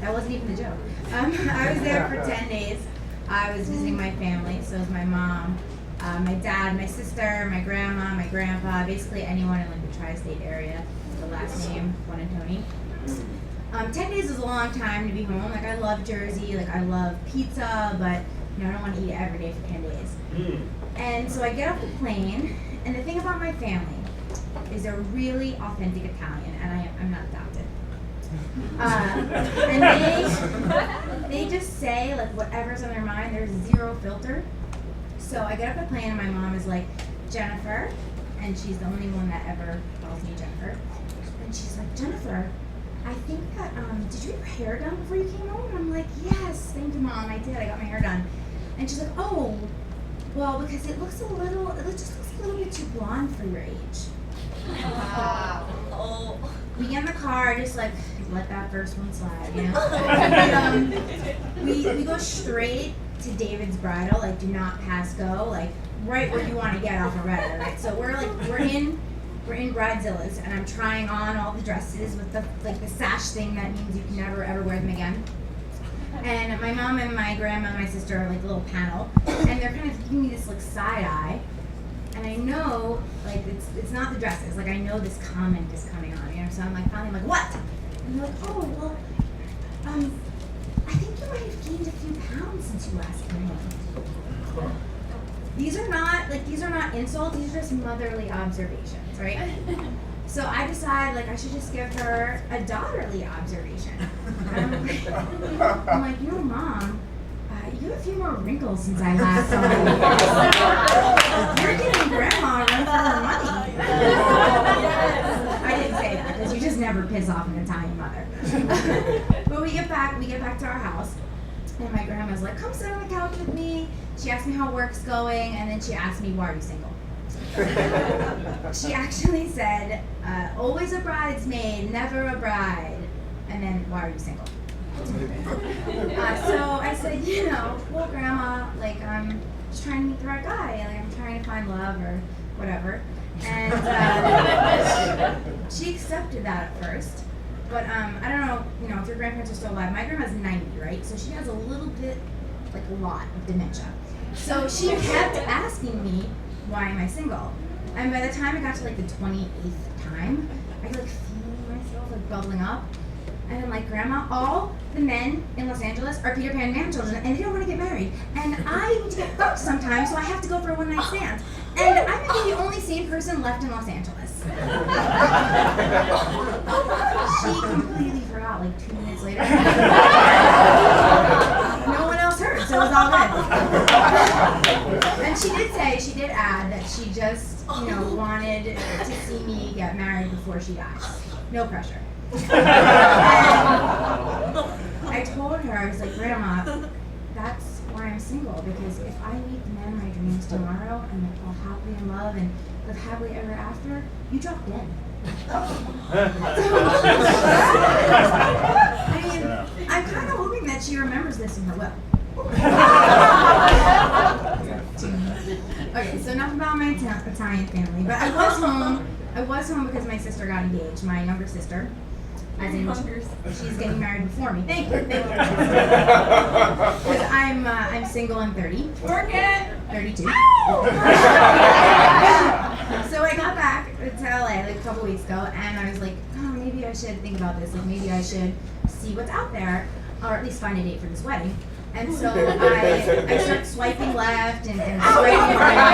That wasn't even the joke. I was there for 10 days. I was visiting my family, so it was my mom, my dad, my sister, my grandma, my grandpa, basically anyone in like the tri-state area, the last name, Juan and Tony. 10 days is a long time to be home. Like I love Jersey, like I love pizza, but you know, I don't want to eat it every day for 10 days. And so I get off the plane, and the thing about my family is they're really authentic Italian, and I'm not adopted. And they just say like whatever's on their mind. There's zero filter. So I get off the plane, and my mom is like, Jennifer, and she's the only one that ever calls me Jennifer. And she's like, Jennifer, I think that, did you get your hair done before you came home? And I'm like, yes, thank you, Mom, I did, I got my hair done. And she's like, oh, well, because it just looks a little bit too blonde for your age. We get in the car, just like, let that first one slide, you know? We go straight to David's Bridal, like, do not pass go, like, right where you want to get off a red, right? So we're in Bridezilla's, and I'm trying on all the dresses with the sash thing that means you can never ever wear them again. And my mom and my grandma and my sister are like a little panel, and they're kind of giving me this like side eye, and I know like it's not the dresses, like I know this comment is coming on, you know. So I'm like finally like, what? And they're like, oh well, I think you might have gained a few pounds since you last came home. These are not insults, these are just motherly observations, right? So I decide like I should just give her a daughterly observation. I'm like, you know, Mom, you have a few more wrinkles since I last saw you. You're giving Grandma a run for her money. I didn't say that because you just never piss off an Italian mother. But we get back to our house, and my grandma's like, come sit on the couch with me. She asked me how work's going, and then she asked me, why are you single? She actually said, always a bridesmaid, never a bride. And then, why are you single? So I said, you know, well, Grandma, like, I'm just trying to meet the right guy. Like, I'm trying to find love or whatever. And she accepted that at first. But I don't know, you know, if your grandparents are still alive. My grandma's 90, right? So she has a little bit, like a lot of dementia. So she kept asking me, why am I single? And by the time I got to like the 28th time, I could like feel myself like bubbling up. And I'm like, Grandma, all the men in Los Angeles are Peter Pan man children, and they don't want to get married. And I need to get fucked sometimes, so I have to go for a one-night stand. And I'm the only sane person left in Los Angeles. She completely forgot like 2 minutes later. No one else heard, so it was all good. And she did add that she just, you know, wanted to see me get married before she dies. No pressure. And I told her, I was like, Grandma, that's why I'm single, because if I meet the man of my dreams tomorrow and we fall happily in love and live happily ever after, you drop dead. I mean, I'm kind of hoping that she remembers this in her will. Okay, so enough about my Italian family, but I was home because my sister got engaged, my younger sister. As in, she's getting married before me. Thank you. Because I'm single and 30. Work it! 32. So I got back to LA like a couple weeks ago, and I was like, oh, maybe I should think about this. Like, maybe I should see what's out there, or at least find a date for this wedding. And so I start swiping left and swiping right.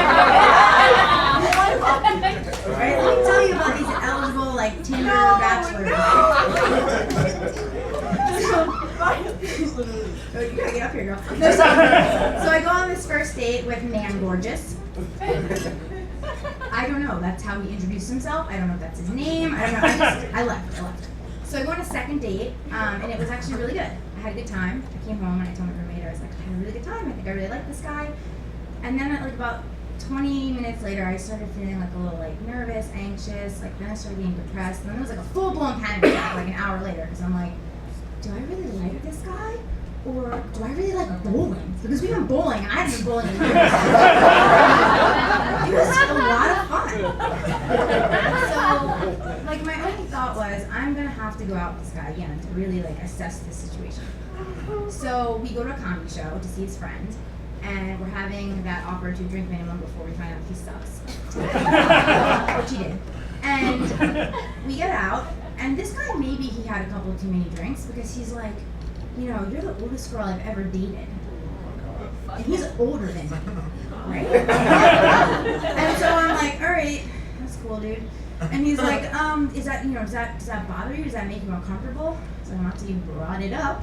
Right, let me tell you about these eligible like Tinder bachelors. So you gotta get up here, girl. No, so I go on this first date with Man Gorgeous. I don't know. That's how he introduced himself. I don't know if that's his name. I don't know. I left. So I go on a second date, and it was actually really good. I had a good time. I came home and I told my roommate, I was like, I had a really good time. I think I really like this guy. And then at like about 20 minutes later, I started feeling like a little like nervous, anxious, like then I started getting depressed, and then it was like a full-blown panic attack like an hour later, because I'm like, do I really like this guy? Or do I really like bowling? Because we went bowling, and I hadn't been bowling in years. It was a lot of fun. So, like my only thought was, I'm gonna have to go out with this guy again to really like assess this situation. So we go to a comedy show to see his friend, and we're having that awkward 2-drink minimum before we find out he sucks. Which he did. And we get out, and this guy, maybe he had a couple too many drinks, because he's like, you know, you're the oldest girl I've ever dated. And he's older than me, right? And so I'm like, all right, that's cool, dude. And he's like, is that, you know, does that bother you? Does that make you uncomfortable? So not till you brought it up.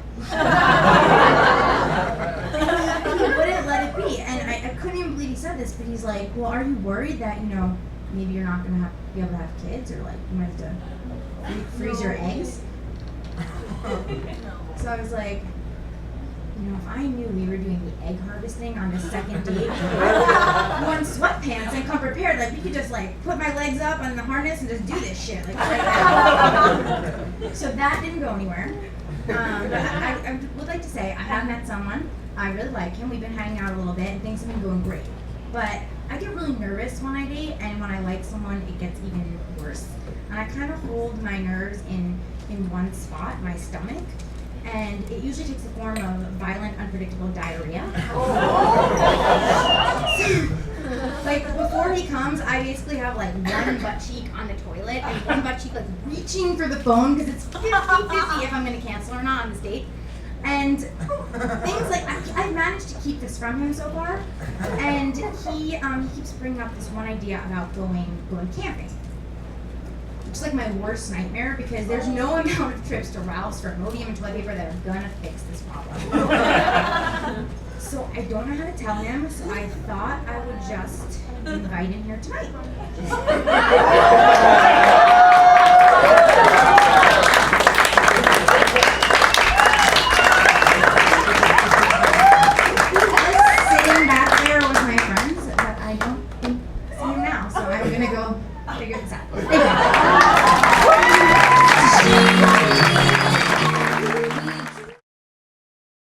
And he wouldn't let it be. And I couldn't even believe he said this, but he's like, well, are you worried that, you know, maybe you're not gonna be able to have kids, or like you might have to freeze your eggs? So I was like, you know, if I knew we were doing the egg harvesting on the second date, I would worn sweatpants and come prepared. Like, we could just like put my legs up on the harness and just do this shit. Like, right now. So that didn't go anywhere. But I would like to say I have met someone. I really like him. We've been hanging out a little bit, and things have been going great. But I get really nervous when I date, and when I like someone, it gets even worse. And I kind of hold my nerves in one spot, my stomach. And it usually takes the form of violent, unpredictable diarrhea. So, like, before he comes, I basically have like one butt cheek on the toilet and one butt cheek like reaching for the phone, because it's 50-50 if I'm gonna cancel or not on this date. And things like, I've managed to keep this from him so far. And he keeps bringing up this one idea about going camping. It's like my worst nightmare, because there's no amount of trips to Ralph's for Imodium and toilet paper that are gonna fix this problem. So I don't know how to tell him, so I thought I would just invite him here tonight. Sitting back there with my friends, but I don't see him now, so I'm gonna go figure this out. Thank you.